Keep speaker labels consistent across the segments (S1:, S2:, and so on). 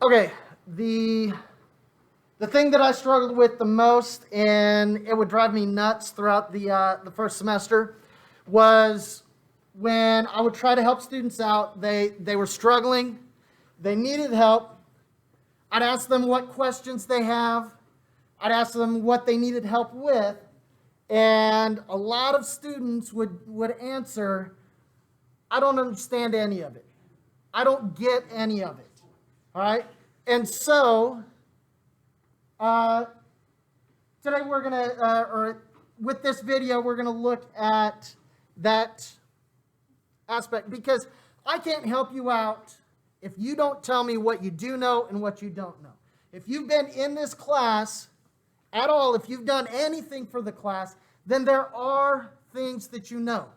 S1: Okay, the thing that I struggled with the most, and it would drive me nuts throughout the first semester, was when I would try to help students out. They were struggling, they needed help. I'd ask them what questions they have. I'd ask them what they needed help with, and a lot of students would answer, "I don't understand any of it. I don't get any of it." All right, and so today we're gonna, or with this video, we're gonna look at that aspect, because I can't help you out if you don't tell me what you do know and what you don't know. If you've been in this class at all, if you've done anything for the class, then there are things that you know.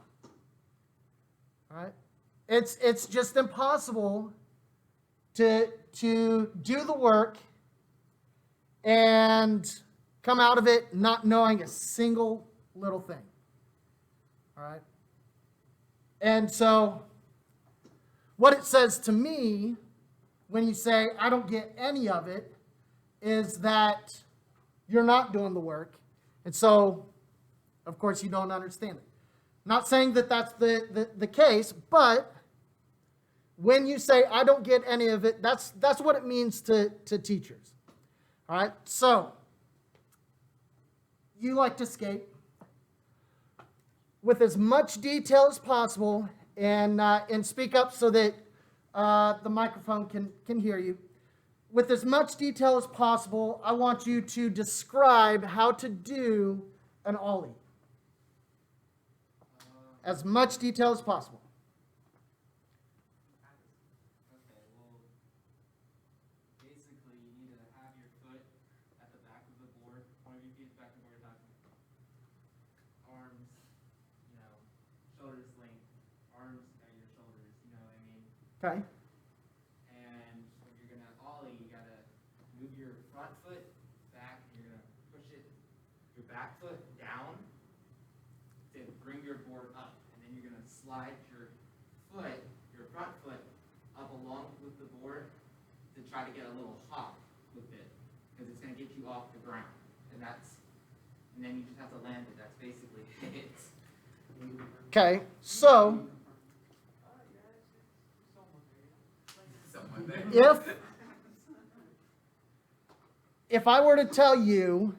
S1: All right? It's just impossible to do the work and come out of it not knowing a single little thing. All right? And so what it says to me when you say, "I don't get any of it," is that you're not doing the work. And so, of course, you don't understand it. Not saying that that's the case, but when you say, "I don't get any of it," that's what it means to teachers. All right? So, you like to skate with as much detail as possible, and speak up so that the microphone can hear you. With as much detail as possible, I want you to describe how to do an ollie. As much detail as possible.
S2: Okay, well, basically you need to have your foot at the back of the board, point of your feet at the back of the board, arms, shoulders length, arms at your shoulders, you know what I mean?
S1: Okay.
S2: And when you're gonna ollie, you gotta move your front foot back, and you're gonna push your back foot down to bring your board up, and then you're gonna slide your front foot up along with the board to try to get a little hop with it, because it's gonna get you off the ground, and then you just have to land it. That's basically it.
S1: Okay, so
S2: Someone there.
S1: if I were to tell you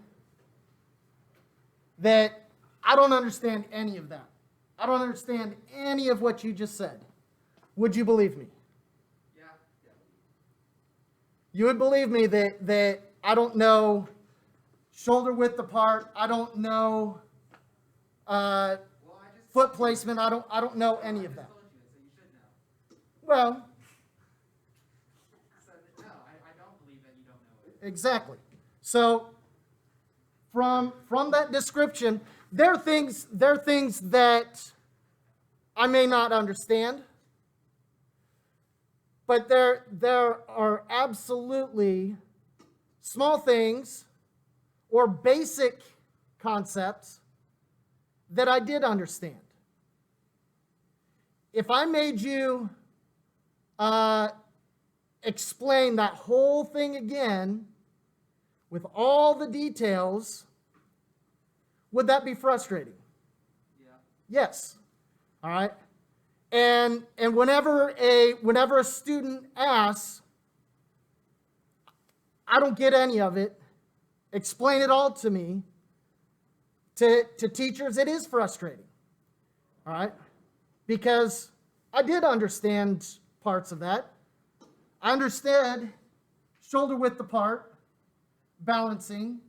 S1: that I don't understand any of that, I don't understand any of what you just said, would you believe me?
S2: Yeah.
S1: You would believe me that I don't know shoulder width apart, I don't know foot placement, I don't know any of that.
S2: I told you, so you should know.
S1: Well,
S2: So, no, I don't believe that you don't know it.
S1: exactly. So from that description, there are things that I may not understand, but there are absolutely small things or basic concepts that I did understand. If I made you explain that whole thing again with all the details, would that be frustrating?
S2: Yeah.
S1: Yes. All right. And whenever a student asks, "I don't get any of it, explain it all to me," to teachers, it is frustrating. All right? Because I did understand parts of that. I understood shoulder width apart, balancing,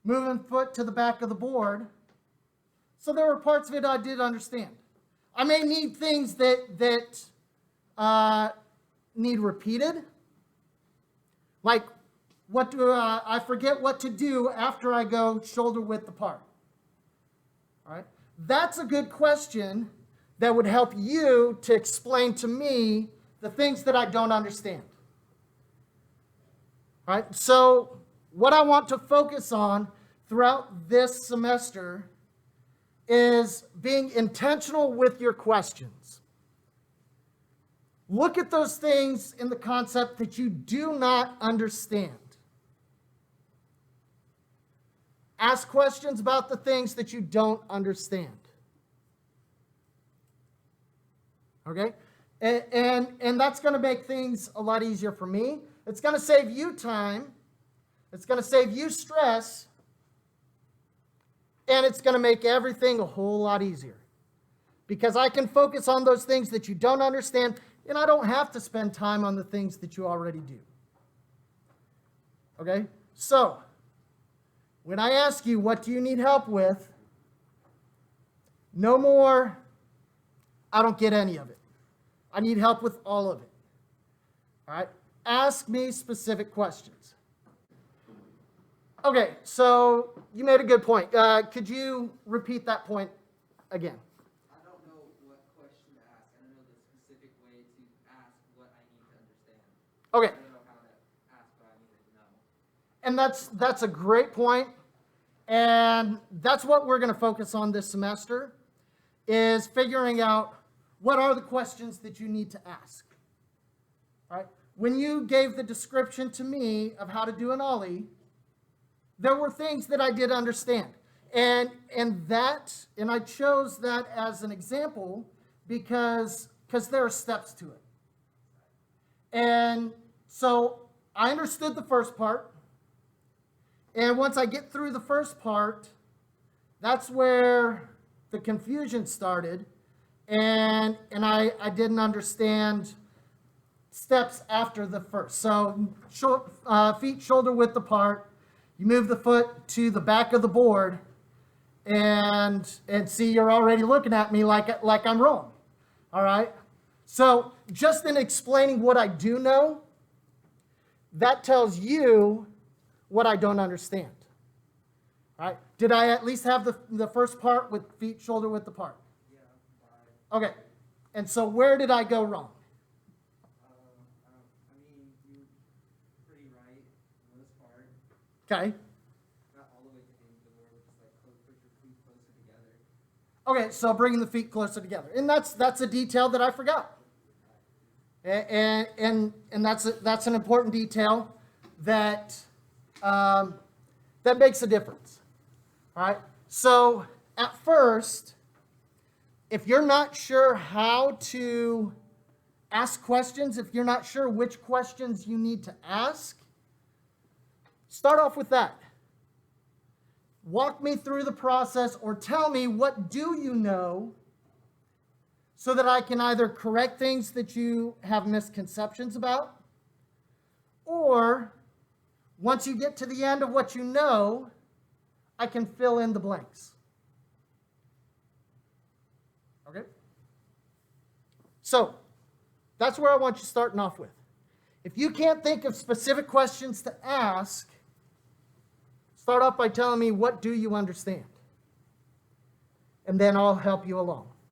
S1: moving foot to the back of the board. So there were parts of it I did understand. I may need things that need repeated. Like, what do I forget what to do after I go shoulder width apart? All right? That's a good question that would help you to explain to me the things that I don't understand. All right? So what I want to focus on throughout this semester is being intentional with your questions. Look at those things in the concept that you do not understand. Ask questions about the things that you don't understand. Okay? And that's going to make things a lot easier for me. It's going to save you time. It's going to save you stress. And it's going to make everything a whole lot easier. Because I can focus on those things that you don't understand, and I don't have to spend time on the things that you already do. Okay? So, when I ask you, what do you need help with? No more, I don't get any of it. I need help with all of it. All right? Ask me specific questions. Okay, so you made a good point. Could you repeat that point again?
S2: I don't know what question to ask. I don't know the specific way to ask what I need to understand.
S1: Okay.
S2: I don't know how to ask what I need to know.
S1: And that's a great point. And that's what we're going to focus on this semester, is figuring out what are the questions that you need to ask. All right? When you gave the description to me of how to do an ollie, there were things that I did understand. And I chose that as an example because there are steps to it. And so I understood the first part. And once I get through the first part, that's where the confusion started. And I didn't understand steps after the first. So feet shoulder width apart. You move the foot to the back of the board. And see, you're already looking at me like I'm wrong. All right? So just in explaining what I do know, that tells you what I don't understand. All right? Did I at least have the first part with feet shoulder width apart?
S2: Yeah,
S1: Okay. And so where did I go wrong?
S2: I mean, you're pretty right in this part.
S1: Okay.
S2: Not all the way to the end of the board, just like put your feet closer together.
S1: Okay, so bringing the feet closer together. And that's a detail that I forgot. And that's an important detail that makes a difference. All right? So at first, if you're not sure how to ask questions, if you're not sure which questions you need to ask, start off with that. Walk me through the process, or tell me, what do you know, so that I can either correct things that you have misconceptions about, or once you get to the end of what you know, I can fill in the blanks. Okay? So, that's where I want you starting off with. If you can't think of specific questions to ask, start off by telling me, what do you understand? And then I'll help you along.